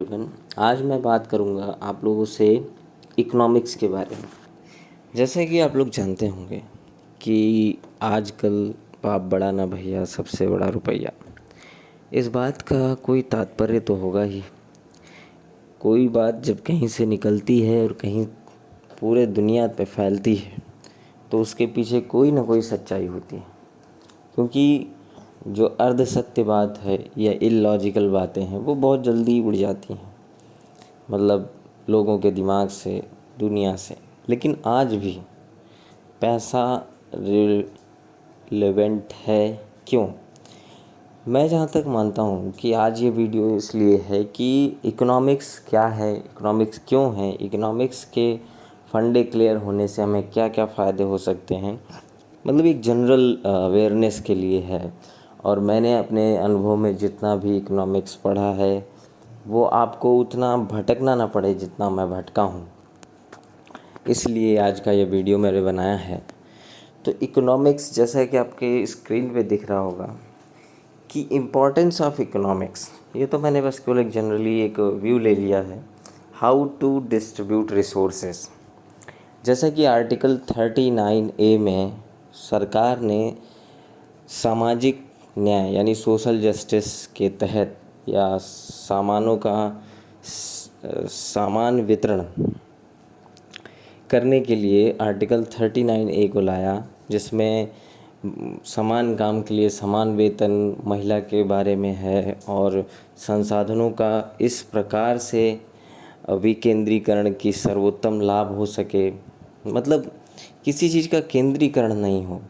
Everyone, आज मैं बात करूंगा आप लोगों से इकोनॉमिक्स के बारे में। जैसे कि आप लोग जानते होंगे कि आजकल बाप बड़ा ना भैया, सबसे बड़ा रुपया। इस बात का कोई तात्पर्य तो होगा ही। कोई बात जब कहीं से निकलती है और कहीं पूरे दुनिया पे फैलती है तो उसके पीछे कोई ना कोई सच्चाई होती है, क्योंकि जो अर्ध सत्य बात है या इलॉजिकल बातें हैं वो बहुत जल्दी उड़ जाती हैं, मतलब लोगों के दिमाग से, दुनिया से। लेकिन आज भी पैसा रिलेवेंट है। क्यों? मैं जहाँ तक मानता हूँ कि आज ये वीडियो इसलिए है कि इकोनॉमिक्स क्या है, इकोनॉमिक्स क्यों है, इकोनॉमिक्स के फंडे क्लियर होने से हमें क्या क्या फ़ायदे हो सकते हैं, मतलब एक जनरल अवेयरनेस के लिए है। और मैंने अपने अनुभव में जितना भी इकोनॉमिक्स पढ़ा है वो आपको उतना भटकना ना पड़े जितना मैं भटका हूँ, इसलिए आज का ये वीडियो मैंने बनाया है। तो इकोनॉमिक्स, जैसा कि आपके स्क्रीन पे दिख रहा होगा कि इम्पोर्टेंस ऑफ इकोनॉमिक्स, ये तो मैंने बस केवल एक जनरली एक व्यू ले लिया है। हाउ टू डिस्ट्रीब्यूट रिसोर्सेज, जैसा कि आर्टिकल 39A में सरकार ने सामाजिक न्याय यानी सोशल जस्टिस के तहत या सामानों का समान वितरण करने के लिए आर्टिकल 39A को लाया, जिसमें समान काम के लिए समान वेतन, महिला के बारे में है, और संसाधनों का इस प्रकार से विकेंद्रीकरण की सर्वोत्तम लाभ हो सके, मतलब किसी चीज़ का केंद्रीकरण नहीं हो,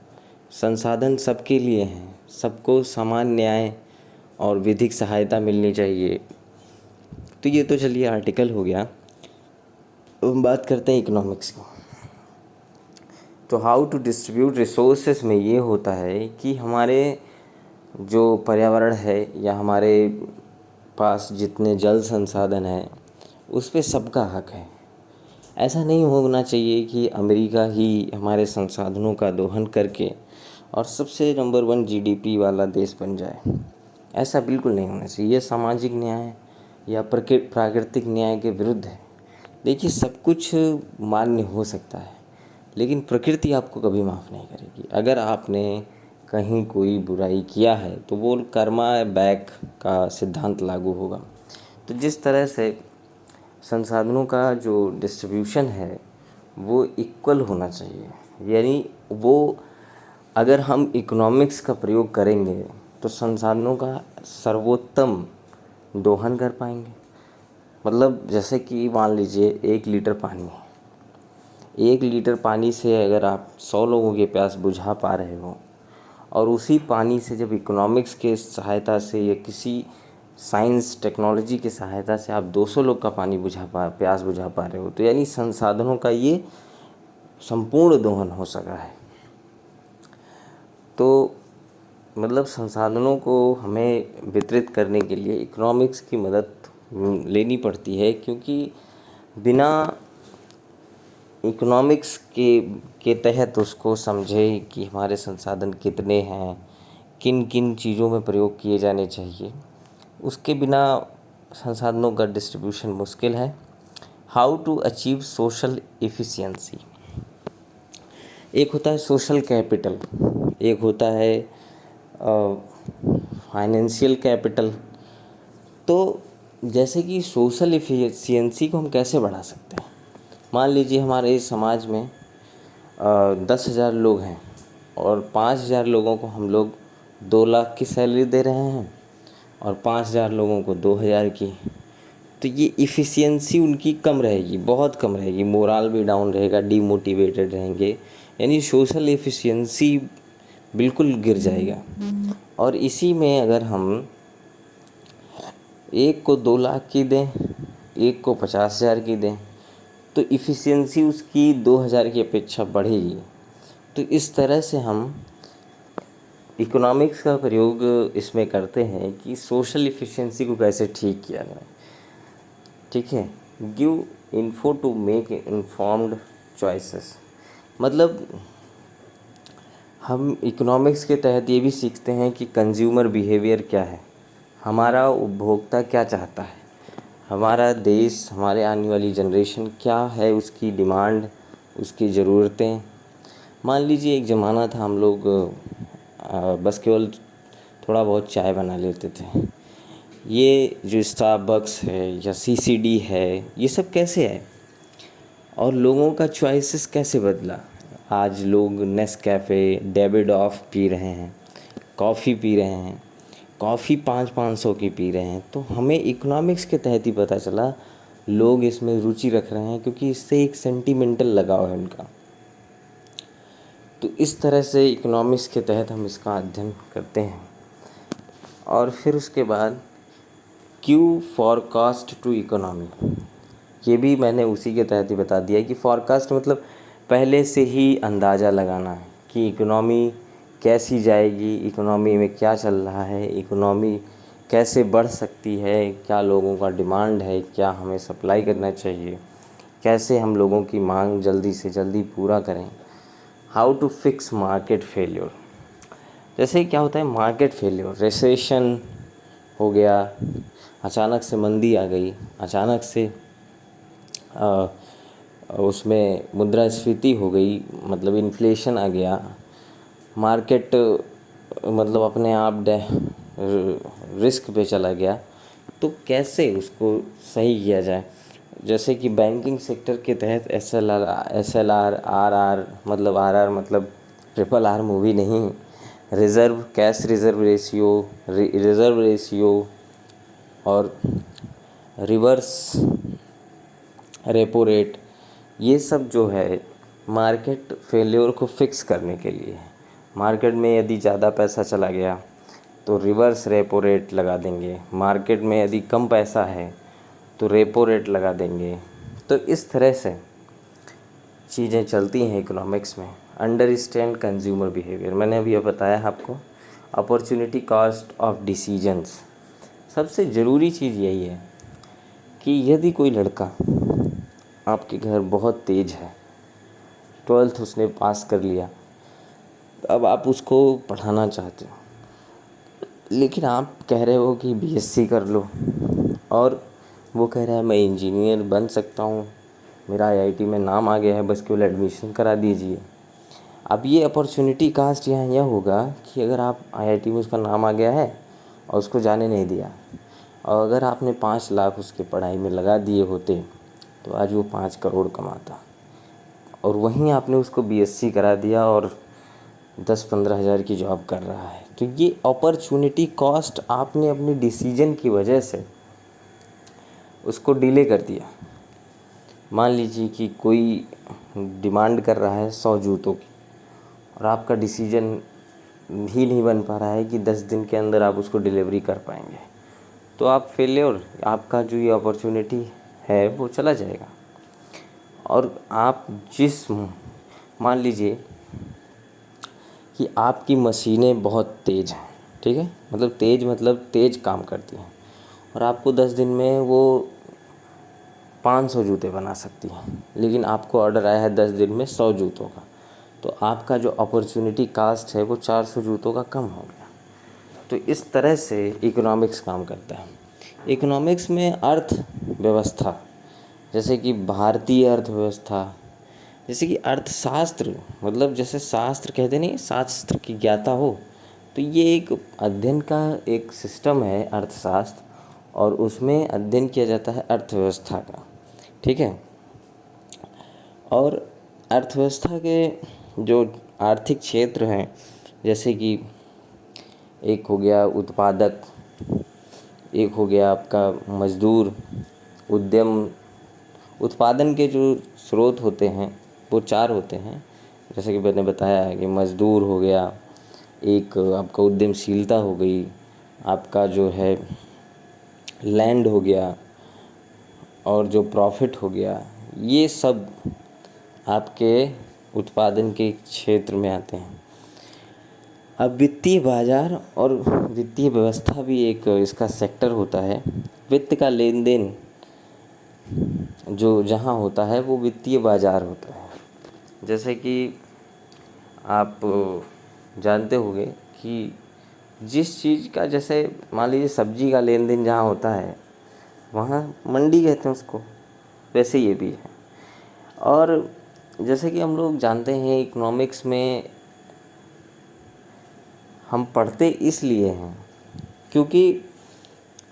संसाधन सबके लिए हैं, सबको समान न्याय और विधिक सहायता मिलनी चाहिए। तो ये तो चलिए आर्टिकल हो गया। अब बात करते हैं इकोनॉमिक्स की। तो हाउ टू डिस्ट्रीब्यूट रिसोर्सेज में ये होता है कि हमारे जो पर्यावरण है या हमारे पास जितने जल संसाधन हैं उस पे सबका हक है। ऐसा नहीं होना चाहिए कि अमेरिका ही हमारे संसाधनों का दोहन करके और सबसे नंबर 1 जीडीपी वाला देश बन जाए। ऐसा बिल्कुल नहीं होना चाहिए। ये सामाजिक न्याय या प्राकृतिक न्याय के विरुद्ध है। देखिए, सब कुछ मान्य हो सकता है लेकिन प्रकृति आपको कभी माफ़ नहीं करेगी। अगर आपने कहीं कोई बुराई किया है तो वो कर्मा बैक का सिद्धांत लागू होगा। तो जिस तरह से संसाधनों का जो डिस्ट्रीब्यूशन है वो इक्वल होना चाहिए, यानी वो अगर हम इकोनॉमिक्स का प्रयोग करेंगे तो संसाधनों का सर्वोत्तम दोहन कर पाएंगे। मतलब जैसे कि मान लीजिए 1 लीटर पानी है, 1 लीटर पानी से अगर आप 100 लोगों की प्यास बुझा पा रहे हो और उसी पानी से जब इकोनॉमिक्स के सहायता से या किसी साइंस टेक्नोलॉजी की सहायता से आप 200 लोग का प्यास बुझा पा रहे हो, तो यानी संसाधनों का ये संपूर्ण दोहन हो सका है। तो मतलब संसाधनों को हमें वितरित करने के लिए इकोनॉमिक्स की मदद लेनी पड़ती है, क्योंकि बिना इकोनॉमिक्स के तहत उसको समझे कि हमारे संसाधन कितने हैं, किन किन चीज़ों में प्रयोग किए जाने चाहिए, उसके बिना संसाधनों का डिस्ट्रीब्यूशन मुश्किल है। How to achieve social efficiency, एक होता है सोशल कैपिटल, एक होता है फाइनेंशियल कैपिटल। तो जैसे कि सोशल एफिशिएंसी को हम कैसे बढ़ा सकते हैं? मान लीजिए हमारे इस समाज में 10,000 लोग हैं और 5,000 लोगों को हम लोग 2 लाख की सैलरी दे रहे हैं और 5,000 लोगों को 2,000 की। तो ये इफ़िशियंसी उनकी कम रहेगी, बहुत कम रहेगी, मोराल भी डाउन रहेगा, डीमोटिवेटेड रहेंगे, यानी सोशल एफिशिएंसी बिल्कुल गिर जाएगा। और इसी में अगर हम एक को 2 लाख की दें, एक को 50,000 की दें, तो इफ़िशियंसी उसकी 2,000 की अपेक्षा बढ़ेगी। तो इस तरह से हम इकोनॉमिक्स का प्रयोग इसमें करते हैं कि सोशल इफ़िशियंसी को कैसे ठीक किया जाए। ठीक है, give info to make informed choices, मतलब हम इकोनॉमिक्स के तहत ये भी सीखते हैं कि कंज्यूमर बिहेवियर क्या है, हमारा उपभोक्ता क्या चाहता है, हमारा देश, हमारे आने वाली जनरेशन क्या है, उसकी डिमांड, उसकी ज़रूरतें। मान लीजिए एक ज़माना था हम लोग बस केवल थोड़ा बहुत चाय बना लेते थे। ये जो स्टारबक्स है या सीसीडी है, ये सब कैसे है और लोगों का चॉइसेस कैसे बदला। आज लोग नेस्कैफ़े, डेविडॉफ पी रहे हैं, कॉफ़ी पी रहे हैं, कॉफ़ी 500-500 की पी रहे हैं। तो हमें इकोनॉमिक्स के तहत ही पता चला लोग इसमें रुचि रख रहे हैं क्योंकि इससे एक सेंटिमेंटल लगाव है उनका। तो इस तरह से इकोनॉमिक्स के तहत हम इसका अध्ययन करते हैं। और फिर उसके बाद क्यू फॉरकास्ट टू इकोनॉमी, ये भी मैंने उसी के तहत ही बता दिया कि फॉरकास्ट मतलब पहले से ही अंदाज़ा लगाना है कि इकोनॉमी कैसी जाएगी, इकोनॉमी में क्या चल रहा है, इकोनॉमी कैसे बढ़ सकती है, क्या लोगों का डिमांड है, क्या हमें सप्लाई करना चाहिए, कैसे हम लोगों की मांग जल्दी से जल्दी पूरा करें। How to fix market failure, जैसे क्या होता है मार्केट फेल्योर, रिसेशन हो गया, अचानक से मंदी आ गई, अचानक से उसमें मुद्रास्फीति हो गई, मतलब इन्फ्लेशन आ गया, मार्केट मतलब अपने आप रिस्क पे चला गया। तो कैसे उसको सही किया जाए। जैसे कि बैंकिंग सेक्टर के तहत एसएलआर, आरआर, मतलब आरआर मतलब ट्रिपल आर मूवी नहीं, reserve cash reserve ratio, reserve ratio और रिवर्स रेपो रेट, ये सब जो है मार्केट फेल्योर को फिक्स करने के लिए है। मार्केट में यदि ज़्यादा पैसा चला गया तो रिवर्स रेपो रेट लगा देंगे, मार्केट में यदि कम पैसा है तो रेपो रेट लगा देंगे। तो इस तरह से चीज़ें चलती हैं इकोनॉमिक्स में। अंडरस्टैंड कंज्यूमर बिहेवियर, मैंने अभी बताया आपको। अपॉर्चुनिटी कॉस्ट ऑफ डिसीजंस, सबसे ज़रूरी चीज़ यही है कि यदि कोई लड़का आपके घर बहुत तेज़ है, 12th उसने पास कर लिया, अब आप उसको पढ़ाना चाहते हो, लेकिन आप कह रहे हो कि बीएससी कर लो और वो कह रहा है मैं इंजीनियर बन सकता हूँ, मेरा आईआईटी में नाम आ गया है, बस केवल एडमिशन करा दीजिए। अब ये अपॉर्चुनिटी कास्ट यहाँ यह होगा कि अगर आप आईआईटी में उसका नाम आ गया है और उसको जाने नहीं दिया, और अगर आपने 5 लाख उसके पढ़ाई में लगा दिए होते तो आज वो 5 करोड़ कमाता, और वहीं आपने उसको बीएससी करा दिया और 10-15 हज़ार की जॉब कर रहा है। तो ये अपॉर्चुनिटी कॉस्ट आपने अपनी डिसीजन की वजह से उसको डिले कर दिया। मान लीजिए कि कोई डिमांड कर रहा है 100 जूतों की और आपका डिसीजन भी नहीं बन पा रहा है कि 10 दिन के अंदर आप उसको डिलीवरी कर पाएंगे, तो आप फेल्योर, आपका जो ये अपॉर्चुनिटी है वो चला जाएगा। और आप मान लीजिए कि आपकी मशीनें बहुत तेज़ हैं, ठीक है, मतलब तेज़ काम करती हैं, और आपको 10 दिन में वो 500 जूते बना सकती हैं, लेकिन आपको ऑर्डर आया है 10 दिन में 100 जूतों का, तो आपका जो अपॉर्चुनिटी कास्ट है वो 400 जूतों का कम हो गया। तो इस तरह से इकोनॉमिक्स काम करता है। इकोनॉमिक्स में अर्थव्यवस्था, जैसे कि भारतीय अर्थव्यवस्था, जैसे कि अर्थशास्त्र, मतलब जैसे शास्त्र कहते नहीं, शास्त्र की ज्ञाता हो, तो ये एक अध्ययन का एक सिस्टम है अर्थशास्त्र, और उसमें अध्ययन किया जाता है अर्थव्यवस्था का, ठीक है। और अर्थव्यवस्था के जो आर्थिक क्षेत्र हैं, जैसे कि एक हो गया उत्पादक, एक हो गया आपका मजदूर, उद्यम। उत्पादन के जो स्रोत होते हैं वो 4 होते हैं, जैसे कि मैंने बताया कि मजदूर हो गया, एक आपका उद्यमशीलता हो गई, आपका जो है लैंड हो गया, और जो प्रॉफिट हो गया, ये सब आपके उत्पादन के क्षेत्र में आते हैं। अब वित्तीय बाजार और वित्तीय व्यवस्था भी एक इसका सेक्टर होता है। वित्त का लेन देन जो जहाँ होता है वो वित्तीय बाजार होता है। जैसे कि आप जानते होंगे कि जिस चीज़ का, जैसे मान लीजिए सब्जी का लेन देन जहाँ होता है, वहाँ मंडी कहते हैं उसको, वैसे ये भी है। और जैसे कि हम लोग जानते हैं इकोनॉमिक्स में हम पढ़ते इसलिए हैं क्योंकि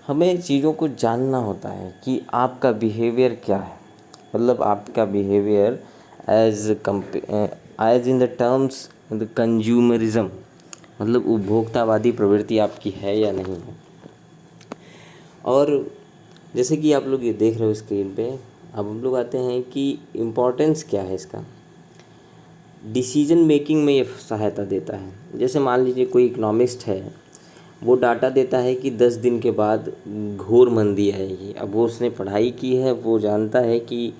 हमें चीज़ों को जानना होता है कि आपका बिहेवियर क्या है, मतलब आपका behaviour as in the terms the consumerism, मतलब उपभोक्तावादी प्रवृत्ति आपकी है या नहीं है। और जैसे कि आप लोग ये देख रहे हो स्क्रीन पे, अब हम लोग आते हैं कि इम्पोर्टेंस क्या है इसका। डिसीजन मेकिंग में ये सहायता देता है। जैसे मान लीजिए कोई इकोनॉमिस्ट है, वो डाटा देता है कि 10 दिन के बाद घोर मंदी आएगी। अब वो उसने पढ़ाई की है, वो जानता है कि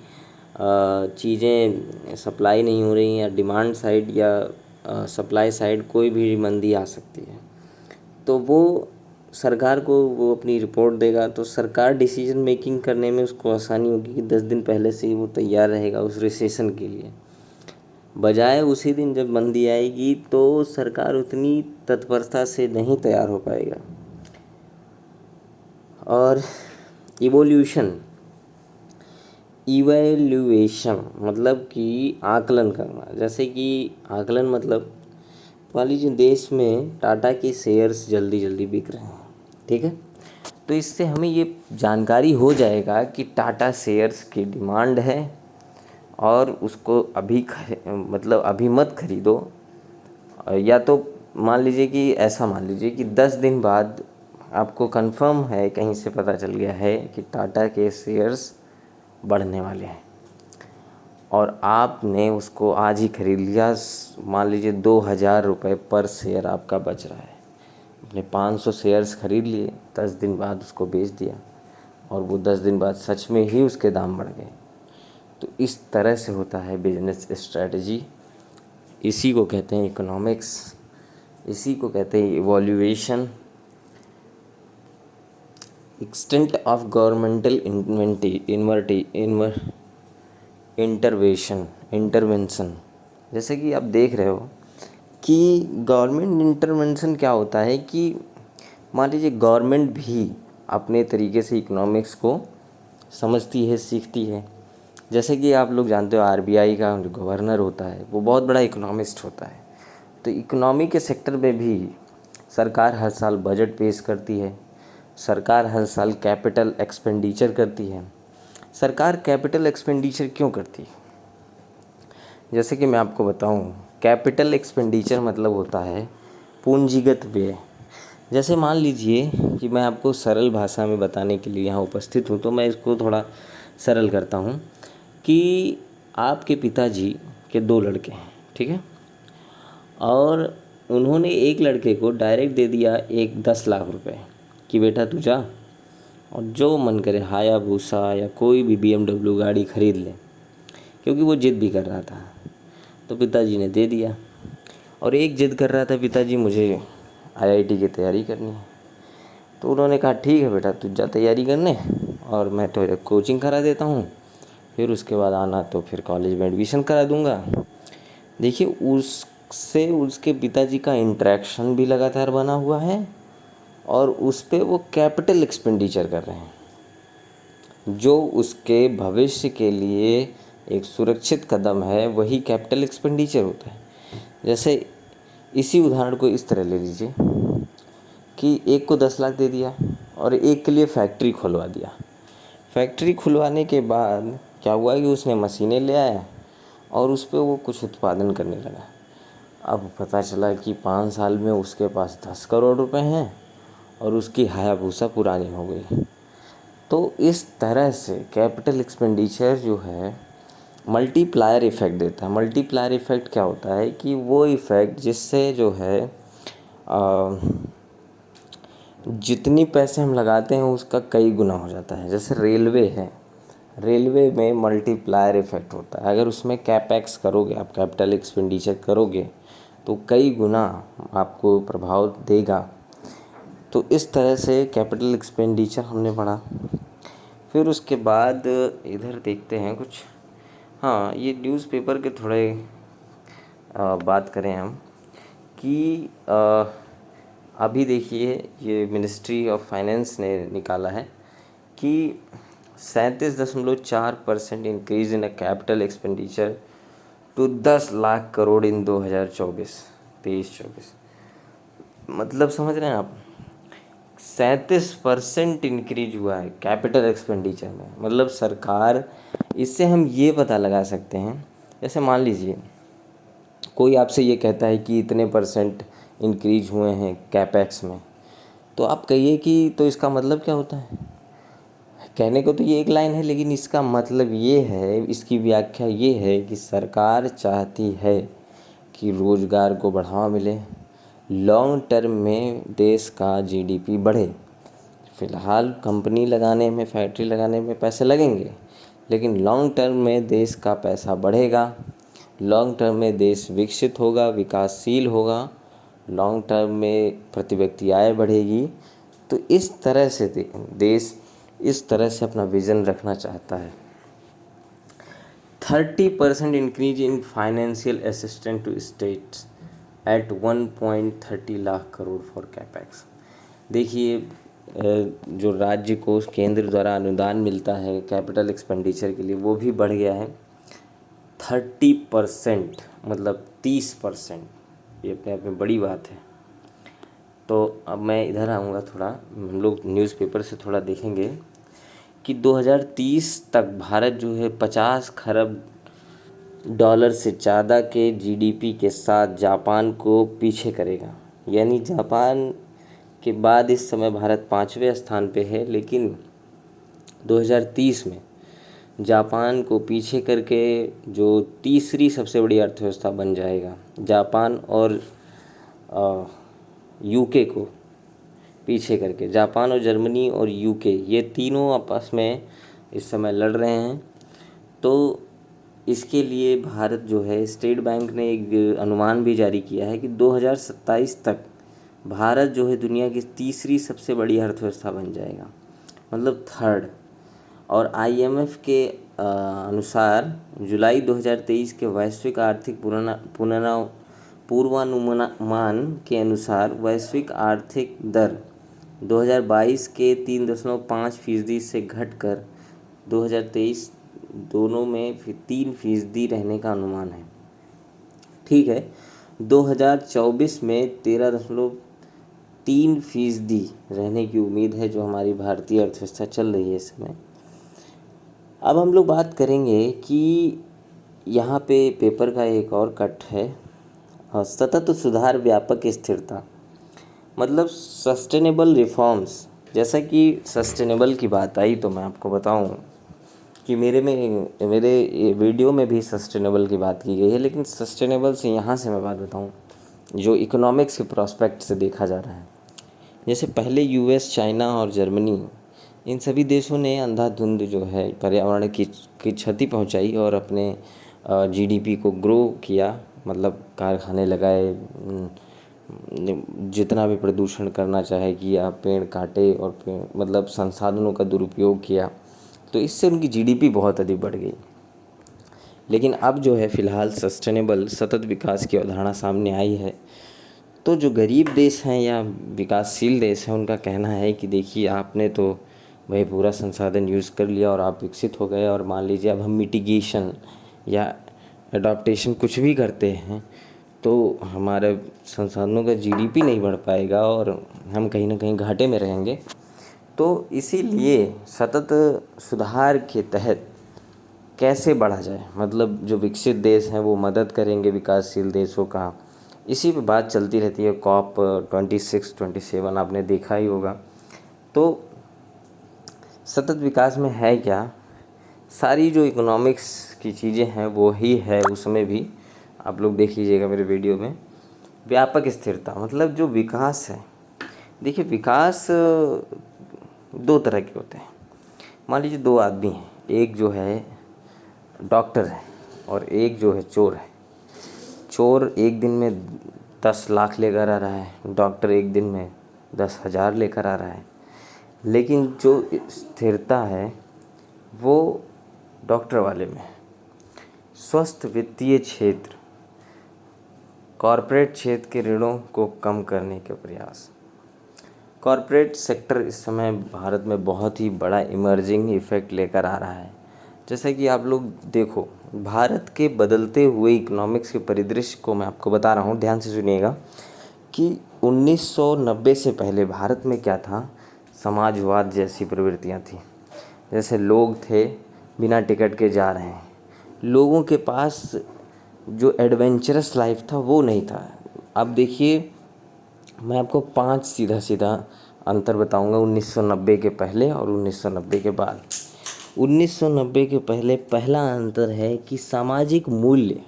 चीज़ें सप्लाई नहीं हो रही या डिमांड साइड या सप्लाई साइड कोई भी मंदी आ सकती है। तो वो सरकार को वो अपनी रिपोर्ट देगा, तो सरकार डिसीजन मेकिंग करने में उसको आसानी होगी कि 10 दिन पहले से ही वो तैयार रहेगा उस रिसेशन के लिए। बजाय उसी दिन जब मंदी आएगी तो सरकार उतनी तत्परता से नहीं तैयार हो पाएगा। और इवोल्यूशन इवैल्यूएशन मतलब कि आकलन करना। जैसे कि आकलन मतलब मान लीजिए देश में टाटा के शेयर्स जल्दी जल्दी बिक रहे हैं, ठीक है, तो इससे हमें ये जानकारी हो जाएगा कि टाटा शेयर्स की डिमांड है और उसको मतलब अभी मत खरीदो। या तो मान लीजिए कि ऐसा मान लीजिए कि 10 दिन बाद आपको कंफर्म है, कहीं से पता चल गया है कि टाटा के शेयर्स बढ़ने वाले हैं और आपने उसको आज ही खरीद लिया। मान लीजिए 2,000 रुपये पर शेयर आपका बच रहा है, आपने 500 शेयर्स खरीद लिए, 10 दिन बाद उसको बेच दिया और वो 10 दिन बाद सच में ही उसके दाम बढ़ गए। तो इस तरह से होता है बिजनेस स्ट्रेटजी। इसी को कहते हैं इकोनॉमिक्स, इसी को कहते हैं evaluation. Extent of governmental intervention. जैसे कि आप देख रहे हो कि गवर्नमेंट इंटरवेंशन क्या होता है कि मान लीजिए गवर्नमेंट भी अपने तरीके से इकोनॉमिक्स को समझती है, सीखती है। जैसे कि आप लोग जानते हो आरबीआई का जो गवर्नर होता है वो बहुत बड़ा इकोनॉमिस्ट होता है। तो इकोनॉमी के सेक्टर में भी सरकार हर साल बजट पेश करती है, सरकार हर साल कैपिटल एक्सपेंडिचर करती है। सरकार कैपिटल एक्सपेंडिचर क्यों करती है? जैसे कि मैं आपको बताऊं, कैपिटल एक्सपेंडिचर मतलब होता है पूंजीगत व्यय। जैसे मान लीजिए कि मैं आपको सरल भाषा में बताने के लिए यहाँ उपस्थित हूँ, तो मैं इसको थोड़ा सरल करता हूँ कि आपके पिताजी के 2 लड़के हैं, ठीक है, और उन्होंने एक लड़के को डायरेक्ट दे दिया 10 लाख रुपए कि बेटा तू जा और जो मन करे हायाबूसा या कोई भी BMW गाड़ी खरीद ले, क्योंकि वो जिद भी कर रहा था। तो पिताजी ने दे दिया। और एक जिद कर रहा था, पिताजी मुझे IIT की तैयारी करनी है। तो उन्होंने कहा ठीक है बेटा तू जा तैयारी करने और मैं तो कोचिंग करा देता हूँ, फिर उसके बाद आना तो फिर कॉलेज में एडमिशन करा दूँगा। देखिए उससे उसके पिताजी का इंटरेक्शन भी लगातार बना हुआ है और उस पर वो कैपिटल एक्सपेंडिचर कर रहे हैं। जो उसके भविष्य के लिए एक सुरक्षित कदम है वही कैपिटल एक्सपेंडिचर होता है। जैसे इसी उदाहरण को इस तरह ले लीजिए कि एक को 10 लाख दे दिया और एक के लिए फैक्ट्री खुलवा दिया। फैक्ट्री खुलवाने के बाद क्या हुआ कि उसने मशीनें ले आया और उस पर वो कुछ उत्पादन करने लगा। अब पता चला कि 5 साल में उसके पास 10 करोड़ रुपए हैं और उसकी हायाबूसा पुरानी हो गई। तो इस तरह से कैपिटल एक्सपेंडिचर जो है मल्टीप्लायर इफ़ेक्ट देता है। मल्टीप्लायर इफ़ेक्ट क्या होता है कि वो इफ़ेक्ट जिससे जो है जितनी पैसे हम लगाते हैं उसका कई गुना हो जाता है। जैसे रेलवे है, रेलवे में मल्टीप्लायर इफ़ेक्ट होता है। अगर उसमें कैपेक्स करोगे, आप कैपिटल एक्सपेंडिचर करोगे तो कई गुना आपको प्रभाव देगा। तो इस तरह से कैपिटल एक्सपेंडिचर हमने पढ़ा। फिर उसके बाद इधर देखते हैं कुछ, हाँ ये न्यूज़पेपर के थोड़े बात करें हम कि अभी देखिए ये मिनिस्ट्री ऑफ फाइनेंस ने निकाला है कि 37.4% increase in a capital expenditure to 10 lakh crore in 2023-24। मतलब समझ रहे हैं आप, 37% इंक्रीज हुआ है कैपिटल एक्सपेंडिचर में। मतलब सरकार, इससे हम ये पता लगा सकते हैं, जैसे मान लीजिए कोई आपसे ये कहता है कि इतने परसेंट इंक्रीज हुए हैं कैपेक्स में, तो आप कहिए कि तो इसका मतलब क्या होता है। कहने को तो ये एक लाइन है, लेकिन इसका मतलब ये है, इसकी व्याख्या ये है कि सरकार चाहती है कि रोज़गार को बढ़ावा मिले, लॉन्ग टर्म में देश का जीडीपी बढ़े। फ़िलहाल कंपनी लगाने में, फैक्ट्री लगाने में पैसे लगेंगे, लेकिन लॉन्ग टर्म में देश का पैसा बढ़ेगा, लॉन्ग टर्म में देश विकसित होगा, विकासशील होगा, लॉन्ग टर्म में प्रति व्यक्ति आय बढ़ेगी। तो इस तरह से देश इस तरह से अपना विज़न रखना चाहता है। 30% increase in financial assistant to states at 1.30 lakh crore for capex. देखिए, जो राज्य को केंद्र द्वारा अनुदान मिलता है कैपिटल एक्सपेंडिचर के लिए, वो भी बढ़ गया है 30%, मतलब 30%। ये अपने आप में बड़ी बात है। तो अब मैं इधर आऊँगा, थोड़ा हम लोग न्यूज़पेपर से थोड़ा देखेंगे कि 2030 तक भारत जो है 50 खरब डॉलर से ज़्यादा के जीडीपी के साथ जापान को पीछे करेगा। यानी जापान के बाद इस समय भारत 5वें स्थान पे है, लेकिन 2030 में जापान को पीछे करके जो तीसरी सबसे बड़ी अर्थव्यवस्था बन जाएगा। जापान और यूके को पीछे करके, जापान और जर्मनी और यूके, ये तीनों आपस में इस समय लड़ रहे हैं। तो इसके लिए भारत जो है, स्टेट बैंक ने एक अनुमान भी जारी किया है कि 2027 तक भारत जो है दुनिया की तीसरी सबसे बड़ी अर्थव्यवस्था बन जाएगा, मतलब थर्ड। और आईएमएफ के अनुसार जुलाई 2023 के वैश्विक आर्थिक पूर्वानुमान के अनुसार वैश्विक आर्थिक दर 2022 के 3.5% से घटकर 2023 दोनों में 3% रहने का अनुमान है। ठीक है, 2024 में 13.3% रहने की उम्मीद है, जो हमारी भारतीय अर्थव्यवस्था चल रही है इस समय। अब हम लोग बात करेंगे कि यहाँ पे पेपर का एक और कट है, सतत सुधार, व्यापक स्थिरता, मतलब सस्टेनेबल रिफॉर्म्स। जैसा कि सस्टेनेबल की बात आई, तो मैं आपको बताऊं कि मेरे वीडियो में भी सस्टेनेबल की बात की गई है, लेकिन सस्टेनेबल से यहाँ से मैं बात बताऊं जो इकोनॉमिक्स के प्रोस्पेक्ट से देखा जा रहा है। जैसे पहले यूएस, चाइना और जर्मनी, इन सभी देशों ने अंधाधुंध जो है पर्यावरण की क्षति पहुंचाई और अपने जीडीपी को ग्रो किया, मतलब कारखाने लगाए, जितना भी प्रदूषण करना चाहे किया, पेड़ काटे और मतलब संसाधनों का दुरुपयोग किया, तो इससे उनकी जीडीपी बहुत अधिक बढ़ गई। लेकिन अब जो है फ़िलहाल सस्टेनेबल, सतत विकास की अवधारणा सामने आई है। तो जो गरीब देश हैं या विकासशील देश हैं, उनका कहना है कि देखिए, आपने तो भाई पूरा संसाधन यूज़ कर लिया और आप विकसित हो गए, और मान लीजिए अब हम मिटिगेशन या एडॉप्टेशन कुछ भी करते हैं तो हमारे संसाधनों का जीडीपी नहीं बढ़ पाएगा और हम कहीं ना कहीं घाटे में रहेंगे। तो इसीलिए सतत सुधार के तहत कैसे बढ़ा जाए, मतलब जो विकसित देश हैं वो मदद करेंगे विकासशील देशों का, इसी पे बात चलती रहती है। COP 26-27 आपने देखा ही होगा। तो सतत विकास में है क्या, सारी जो इकोनॉमिक्स की चीज़ें हैं वो ही है उसमें भी, आप लोग देख लीजिएगा मेरे वीडियो में। व्यापक स्थिरता, मतलब जो विकास है, देखिए विकास दो तरह के होते हैं। मान लीजिए दो आदमी हैं, एक जो है डॉक्टर है और एक जो है चोर है। चोर एक दिन में 10 लाख लेकर आ रहा है, डॉक्टर एक दिन में 10,000 लेकर आ रहा है। लेकिन जो स्थिरता है वो डॉक्टर वाले में है। स्वस्थ वित्तीय क्षेत्र, कॉरपोरेट क्षेत्र के ऋणों को कम करने के प्रयास, कॉरपोरेट सेक्टर इस समय भारत में बहुत ही बड़ा इमर्जिंग इफ़ेक्ट लेकर आ रहा है। जैसे कि आप लोग देखो, भारत के बदलते हुए इकोनॉमिक्स के परिदृश्य को मैं आपको बता रहा हूँ, ध्यान से सुनिएगा कि 1990 से पहले भारत में क्या था, समाजवाद जैसी प्रवृत्तियाँ थी। जैसे लोग थे बिना टिकट के जा रहे हैं, लोगों के पास जो एडवेंचरस लाइफ था वो नहीं था। अब देखिए, मैं आपको 5 सीधा सीधा अंतर बताऊंगा 1990 के पहले और 1990 के बाद। 1990 के पहले पहला अंतर है कि सामाजिक मूल्य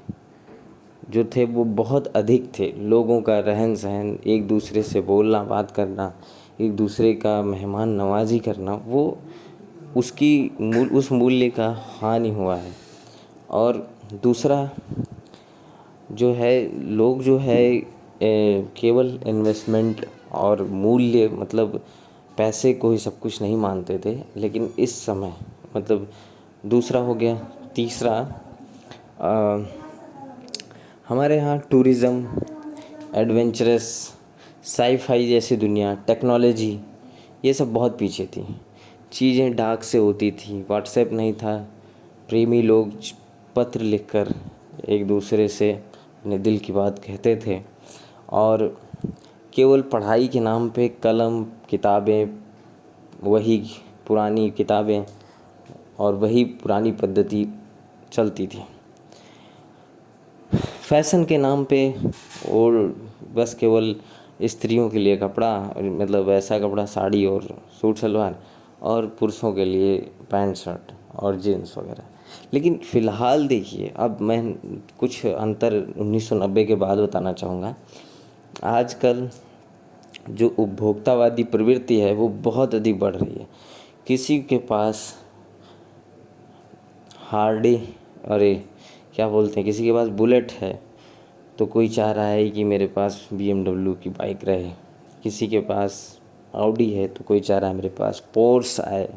जो थे वो बहुत अधिक थे। लोगों का रहन सहन, एक दूसरे से बोलना बात करना, एक दूसरे का मेहमान नवाजी करना, वो उस मूल्य का हानि हुआ है। और दूसरा जो है, लोग जो है केवल इन्वेस्टमेंट और मूल्य मतलब पैसे को ही सब कुछ नहीं मानते थे। लेकिन इस समय मतलब दूसरा हो गया। तीसरा, हमारे यहाँ टूरिज़्म, एडवेंचरस, साई-फाई जैसी दुनिया, टेक्नोलॉजी, ये सब बहुत पीछे थी। चीज़ें डाक से होती थी, व्हाट्सएप नहीं था। प्रेमी लोग पत्र लिखकर एक दूसरे से अपने दिल की बात कहते थे और केवल पढ़ाई के नाम पे कलम, किताबें, वही पुरानी किताबें और वही पुरानी पद्धति चलती थी। फैशन के नाम पे और बस केवल स्त्रियों के लिए कपड़ा, मतलब वैसा कपड़ा, साड़ी और सूट सलवार, और पुरुषों के लिए पैंट शर्ट और जीन्स वगैरह। लेकिन फ़िलहाल देखिए, अब मैं कुछ अंतर 1990 के बाद बताना चाहूँगा। आजकल जो उपभोक्तावादी प्रवृत्ति है वो बहुत अधिक बढ़ रही है। किसी के पास हार्डी, अरे क्या बोलते हैं, किसी के पास बुलेट है तो कोई चाह रहा है कि मेरे पास BMW की बाइक रहे। किसी के पास ऑडी है तो कोई चाह रहा है मेरे पास पोर्स आए।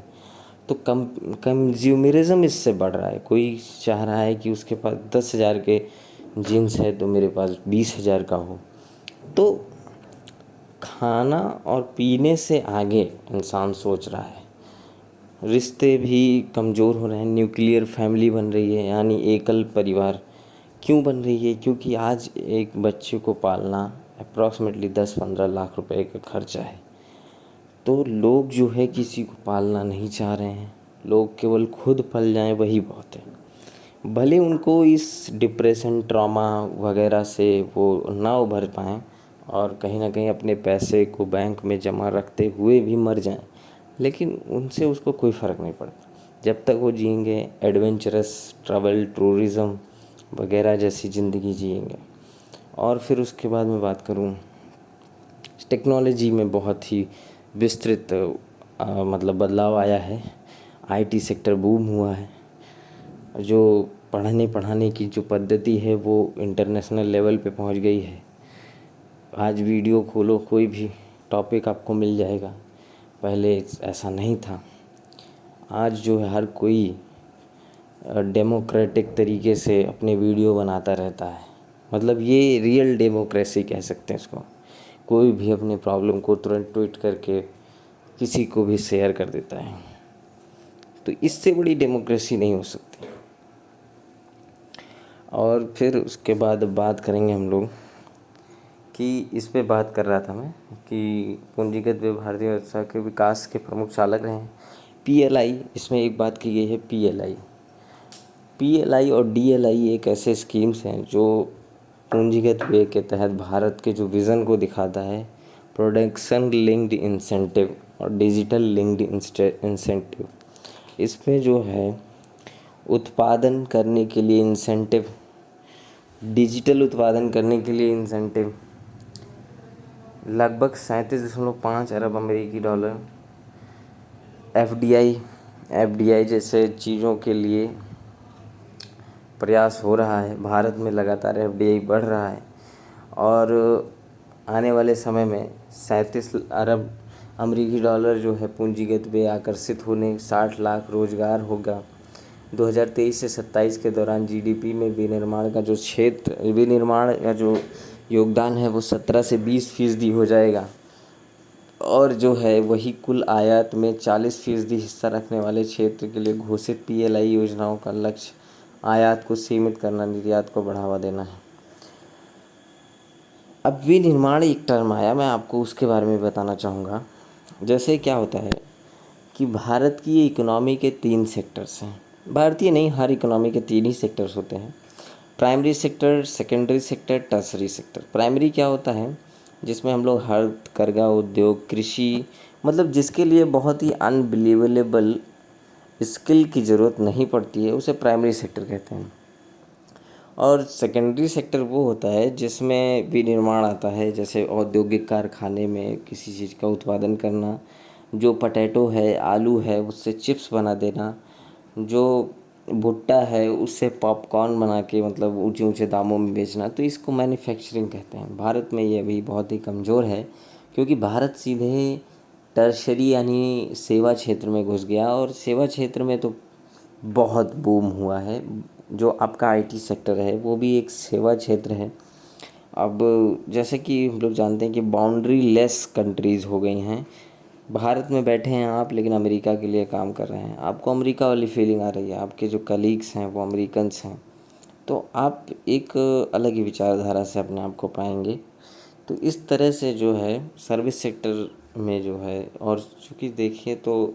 तो कंज्यूमरिज्म इससे बढ़ रहा है। कोई चाह रहा है कि उसके पास 10,000 के जीन्स है तो मेरे पास 20,000 का हो। तो खाना और पीने से आगे इंसान सोच रहा है। रिश्ते भी कमज़ोर हो रहे हैं, न्यूक्लियर फैमिली बन रही है, यानी एकल परिवार। क्यों बन रही है? क्योंकि आज एक बच्चे को पालना अप्रॉक्सीमेटली 10-15 लाख रुपए का खर्चा है। तो लोग जो है किसी को पालना नहीं चाह रहे हैं। लोग केवल खुद पल जाएं वही बहुत है। भले उनको इस डिप्रेशन, ट्रॉमा वगैरह से वो ना उभर पाएँ और कहीं ना कहीं अपने पैसे को बैंक में जमा रखते हुए भी मर जाएं, लेकिन उनसे उसको कोई फ़र्क नहीं पड़ता। जब तक वो जिएंगे एडवेंचरस ट्रैवल, टूरिज़्म वगैरह जैसी ज़िंदगी जिएंगे। और फिर उसके बाद मैं बात करूँ, टेक्नोलॉजी में बहुत ही विस्तृत मतलब बदलाव आया है। IT सेक्टर बूम हुआ है। जो पढ़ने पढ़ाने की जो पद्धति है वो इंटरनेशनल लेवल पे पहुंच गई है। आज वीडियो खोलो, कोई भी टॉपिक आपको मिल जाएगा। पहले ऐसा नहीं था। आज जो है हर कोई डेमोक्रेटिक तरीके से अपने वीडियो बनाता रहता है। मतलब ये रियल डेमोक्रेसी कह सकते हैं इसको। कोई भी अपने प्रॉब्लम को तुरंत ट्वीट करके किसी को भी शेयर कर देता है। तो इससे बड़ी डेमोक्रेसी नहीं हो सकती। और फिर उसके बाद बात करेंगे हम लोग कि इस पे बात कर रहा था मैं कि पूंजीगत वे भारतीय अर्थव्यवस्था के विकास के प्रमुख चालक रहे हैं। PLI, इसमें एक बात की गई है PLI और DLI एक ऐसे स्कीम्स हैं जो पूंजीगत व्यय के तहत भारत के जो विज़न को दिखाता है। प्रोडक्शन लिंक्ड इंसेंटिव और डिजिटल लिंक्ड इंसेंटिव, इसमें जो है उत्पादन करने के लिए इंसेंटिव, डिजिटल उत्पादन करने के लिए इंसेंटिव, लगभग 37.5 अरब अमेरिकी डॉलर FDI जैसे चीज़ों के लिए प्रयास हो रहा है। भारत में लगातार FDI बढ़ रहा है और आने वाले समय में 37 अरब अमेरिकी डॉलर जो है पूंजीगत व्यय आकर्षित होने, 60 लाख रोजगार होगा। 2023 से 27 के दौरान GDP में विनिर्माण का जो योगदान है वो 17 से 20% हो जाएगा। और जो है वही कुल आयात में 40% हिस्सा रखने वाले क्षेत्र के लिए घोषित पीएलआई योजनाओं का लक्ष्य आयात को सीमित करना, निर्यात को बढ़ावा देना है। अब विनिर्माण एक टर्म आया, मैं आपको उसके बारे में बताना चाहूँगा। जैसे क्या होता है कि भारत की इकोनॉमी के 3 सेक्टर्स हैं। भारतीय नहीं, हर इकोनॉमी के 3 ही सेक्टर्स होते हैं। Primary sector, secondary sector, tertiary sector. Primary क्या होता है, जिसमें हम लोग हर करगा उद्योग, कृषि, मतलब जिसके लिए बहुत ही अनबिलीवेबल स्किल की ज़रूरत नहीं पड़ती है, उसे प्राइमरी सेक्टर कहते हैं। और सेकेंडरी सेक्टर वो होता है जिसमें विनिर्माण आता है, जैसे औद्योगिक कारखाने में किसी चीज़ का उत्पादन करना, जो पोटैटो है, आलू है, उससे चिप्स बना देना, जो भुट्टा है उससे पॉपकॉर्न बना के मतलब ऊंचे ऊंचे दामों में बेचना, तो इसको मैन्युफैक्चरिंग कहते हैं। भारत में ये अभी बहुत ही कमज़ोर है, क्योंकि भारत सीधे टर्शरी यानी सेवा क्षेत्र में घुस गया, और सेवा क्षेत्र में तो बहुत बूम हुआ है। जो आपका आईटी सेक्टर है वो भी एक सेवा क्षेत्र है। अब जैसे कि हम लोग जानते हैं कि बाउंड्री लेस कंट्रीज़ हो गई हैं। भारत में बैठे हैं आप, लेकिन अमेरिका के लिए काम कर रहे हैं, आपको अमेरिका वाली फीलिंग आ रही है, आपके जो कलीग्स हैं वो अमेरिकन्स हैं, तो आप एक अलग ही विचारधारा से अपने आप को पाएंगे। तो इस तरह से जो है सर्विस सेक्टर में जो है, और चूँकि देखिए तो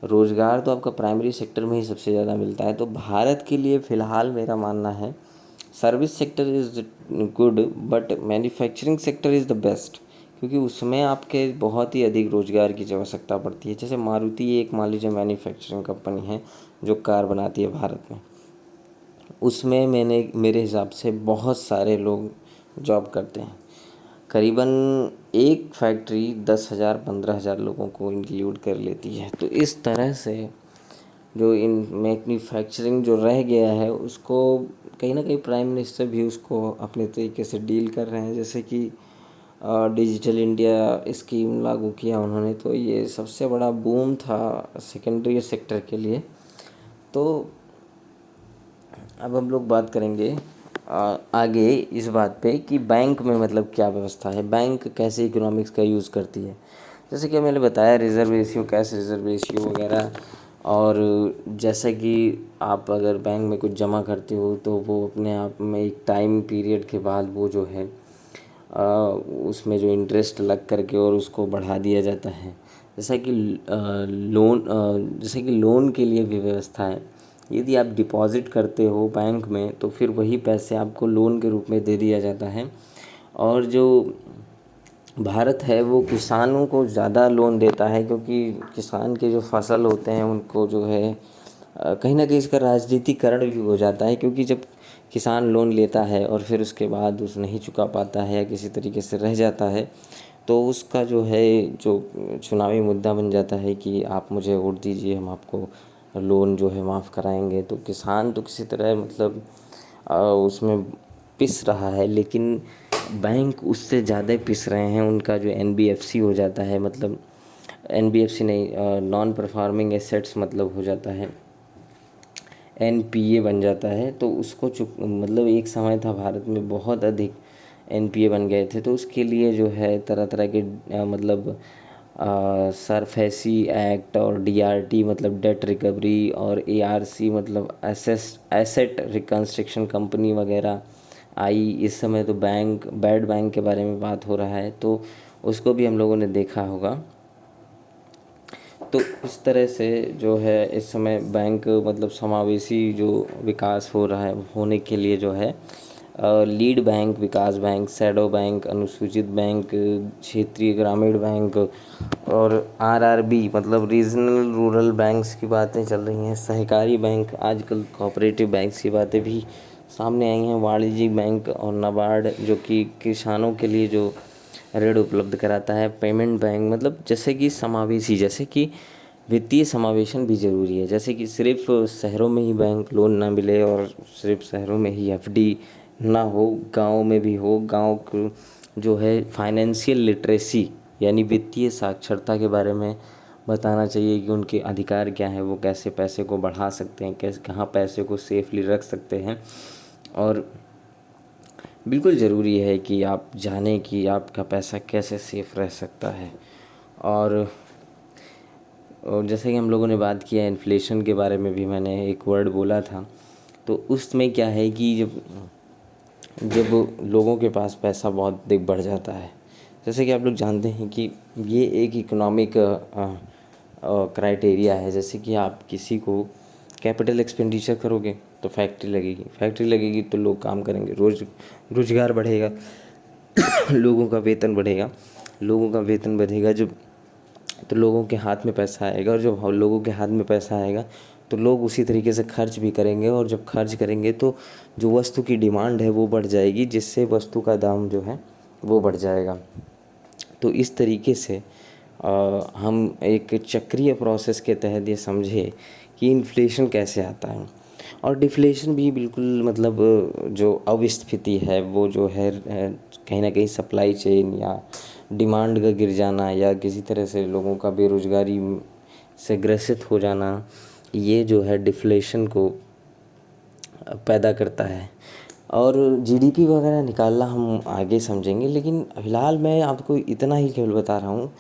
रोज़गार तो आपका प्राइमरी सेक्टर में ही सबसे ज़्यादा मिलता है। तो भारत के लिए फ़िलहाल मेरा मानना है service sector is good, but manufacturing sector is the best, क्योंकि उसमें आपके बहुत ही अधिक रोज़गार की आवश्यकता पड़ती है। जैसे मारुति एक मान लीजिए मैन्युफैक्चरिंग कंपनी है जो कार बनाती है भारत में, उसमें मेरे हिसाब से बहुत सारे लोग जॉब करते हैं। करीबन एक फैक्ट्री 10,000 15,000 लोगों को इंक्लूड कर लेती है। तो इस तरह से जो इन मैन्युफैक्चरिंग जो रह गया है उसको कहीं ना कहीं प्राइम मिनिस्टर भी उसको अपने तरीके से डील कर रहे हैं। जैसे कि डिजिटल इंडिया स्कीम लागू किया उन्होंने, तो ये सबसे बड़ा बूम था सेकेंडरी सेक्टर के लिए। तो अब हम लोग बात करेंगे आगे इस बात पे कि बैंक में मतलब क्या व्यवस्था है, बैंक कैसे इकोनॉमिक्स का यूज़ करती है। जैसे कि मैंने बताया reserve ratio, cash reserve ratio वगैरह। और जैसे कि आप अगर बैंक में कुछ जमा करते हो तो वो अपने आप में एक टाइम पीरियड के बाद वो जो है उसमें जो इंटरेस्ट लग करके और उसको बढ़ा दिया जाता है। जैसा कि जैसे कि लोन के लिए भी व्यवस्था है। यदि आप डिपॉज़िट करते हो बैंक में तो फिर वही पैसे आपको लोन के रूप में दे दिया जाता है। और जो भारत है वो किसानों को ज़्यादा लोन देता है, क्योंकि किसान के जो फसल होते हैं उनको जो है कहीं ना कहीं इसका राजनीतिकरण भी हो जाता है। क्योंकि जब किसान लोन लेता है और फिर उसके बाद उस नहीं चुका पाता है या किसी तरीके से रह जाता है, तो उसका जो है जो चुनावी मुद्दा बन जाता है कि आप मुझे वोट दीजिए, हम आपको लोन जो है माफ़ कराएंगे। तो किसान तो किसी तरह मतलब उसमें पिस रहा है, लेकिन बैंक उससे ज़्यादा पिस रहे हैं। उनका जो एनबीएफसी हो जाता है, मतलब एनबीएफसी नहीं, नॉन परफॉर्मिंग एसेट्स मतलब हो जाता है, एनपीए बन जाता है। तो उसको मतलब एक समय था भारत में बहुत अधिक एनपीए बन गए थे, तो उसके लिए जो है तरह तरह के मतलब सरफेसी एक्ट और डीआरटी मतलब डेट रिकवरी और एआरसी मतलब एसेट रिकंस्ट्रक्शन कंपनी वगैरह आई। इस समय तो बैड बैंक के बारे में बात हो रहा है, तो उसको भी हम लोगों ने देखा होगा। तो इस तरह से जो है इस समय बैंक मतलब समावेशी जो विकास हो रहा है होने के लिए जो है लीड बैंक, विकास बैंक, शैडो बैंक, अनुसूचित बैंक, क्षेत्रीय ग्रामीण बैंक और आरआरबी मतलब रीजनल रूरल बैंक्स की बातें चल रही हैं। सहकारी बैंक, आजकल कोऑपरेटिव बैंक्स की बातें भी सामने आई हैं। वाणिज्यिक बैंक और नाबार्ड जो कि किसानों के लिए जो ऋण उपलब्ध कराता है। पेमेंट बैंक मतलब जैसे कि समावेशी, जैसे कि वित्तीय समावेशन भी ज़रूरी है। जैसे कि सिर्फ शहरों में ही बैंक लोन ना मिले और सिर्फ शहरों में ही एफडी ना हो, गांव में भी हो। गांव को जो है फाइनेंशियल लिटरेसी यानी वित्तीय साक्षरता के बारे में बताना चाहिए कि उनके अधिकार क्या है, वो कैसे पैसे को बढ़ा सकते हैं, कैसे कहाँ पैसे को सेफली रख सकते हैं। और बिल्कुल ज़रूरी है कि आप जानें कि आपका पैसा कैसे सेफ रह सकता है। और जैसे कि हम लोगों ने बात किया इन्फ्लेशन के बारे में भी, मैंने एक वर्ड बोला था, तो उसमें क्या है कि जब जब लोगों के पास पैसा बहुत अधिक बढ़ जाता है, जैसे कि आप लोग जानते हैं कि ये एक इकोनॉमिक क्राइटेरिया है। जैसे कि आप किसी को कैपिटल एक्सपेंडिचर करोगे तो फैक्ट्री लगेगी तो लोग काम करेंगे, रोज़गार बढ़ेगा, लोगों का वेतन बढ़ेगा, लोगों का वेतन बढ़ेगा जब, तो लोगों के हाथ में पैसा आएगा, और जब लोगों के हाथ में पैसा आएगा तो लोग उसी तरीके से खर्च भी करेंगे, और जब खर्च करेंगे तो जो वस्तु की डिमांड है वो बढ़ जाएगी, जिससे वस्तु का दाम जो है वो बढ़ जाएगा। तो इस तरीके से हम एक चक्रीय प्रोसेस के तहत ये समझे कि इन्फ्लेशन कैसे आता है। और डिफ्लेशन भी बिल्कुल मतलब जो अविस्फीति है वो जो है कहीं ना कहीं सप्लाई चेन या डिमांड का गिर जाना, या किसी तरह से लोगों का बेरोज़गारी से ग्रसित हो जाना, ये जो है डिफ्लेशन को पैदा करता है। और जीडीपी वगैरह निकालना हम आगे समझेंगे, लेकिन फ़िलहाल मैं आपको इतना ही केवल बता रहा हूँ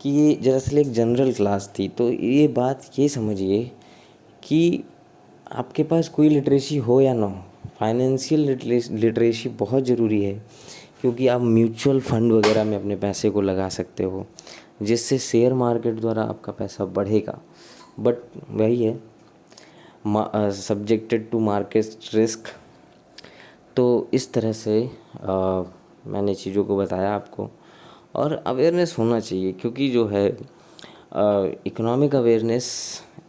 कि ये दरअसल एक जनरल क्लास थी। तो ये बात ये समझिए कि आपके पास कोई लिटरेसी हो या ना हो, फाइनेंशियल लिटरेसी बहुत ज़रूरी है, क्योंकि आप म्यूचुअल फंड वगैरह में अपने पैसे को लगा सकते हो, जिससे शेयर मार्केट द्वारा आपका पैसा बढ़ेगा। बट वही है, सब्जेक्टेड टू मार्केट रिस्क। तो इस तरह से मैंने चीज़ों को बताया आपको, और अवेयरनेस होना चाहिए, क्योंकि जो है economic awareness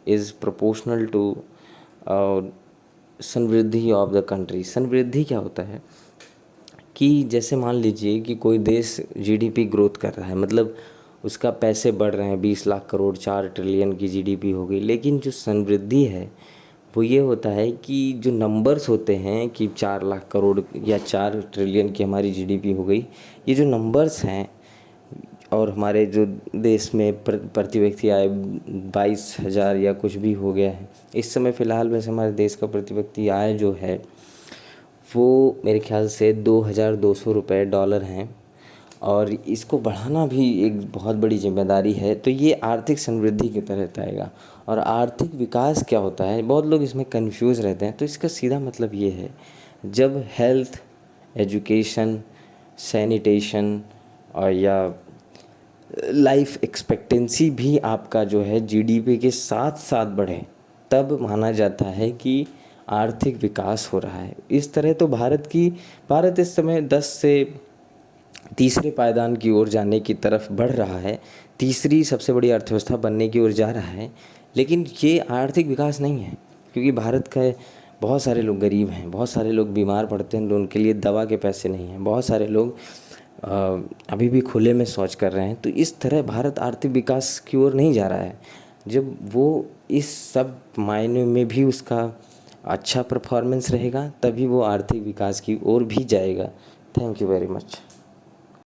is proportional to समृद्धि ऑफ द कंट्री। समृद्धि क्या होता है कि जैसे मान लीजिए कि कोई देश जीडीपी ग्रोथ कर रहा है, मतलब उसका पैसे बढ़ रहे हैं, 20 लाख करोड़, 4 ट्रिलियन की जीडीपी हो गई। लेकिन जो समृद्धि है वो ये होता है कि जो नंबर्स होते हैं कि 4 लाख करोड़ या 4 ट्रिलियन की हमारी जीडीपी हो गई, ये जो नंबर्स हैं, और हमारे जो देश में प्रति व्यक्ति आय 22,000 या कुछ भी हो गया है इस समय फ़िलहाल। वैसे हमारे देश का प्रति व्यक्ति आय जो है वो मेरे ख्याल से 2,200 रुपये डॉलर हैं, और इसको बढ़ाना भी एक बहुत बड़ी जिम्मेदारी है। तो ये आर्थिक समृद्धि की तरह आएगा। और आर्थिक विकास क्या होता है, बहुत लोग इसमें कंफ्यूज रहते हैं। तो इसका सीधा मतलब ये है, जब हेल्थ, एजुकेशन, सैनिटेशन और या लाइफ एक्सपेक्टेंसी भी आपका जो है जीडीपी के साथ साथ बढ़े, तब माना जाता है कि आर्थिक विकास हो रहा है। इस तरह तो भारत इस समय 10 से तीसरे पायदान की ओर जाने की तरफ बढ़ रहा है, तीसरी सबसे बड़ी अर्थव्यवस्था बनने की ओर जा रहा है। लेकिन ये आर्थिक विकास नहीं है, क्योंकि भारत का बहुत सारे लोग गरीब हैं, बहुत सारे लोग बीमार पड़ते हैं, उनके लिए दवा के पैसे नहीं हैं, बहुत सारे लोग अभी भी खुले में शौच कर रहे हैं। तो इस तरह भारत आर्थिक विकास की ओर नहीं जा रहा है। जब वो इस सब मायने में भी उसका अच्छा परफॉर्मेंस रहेगा, तभी वो आर्थिक विकास की ओर भी जाएगा। Thank you very much.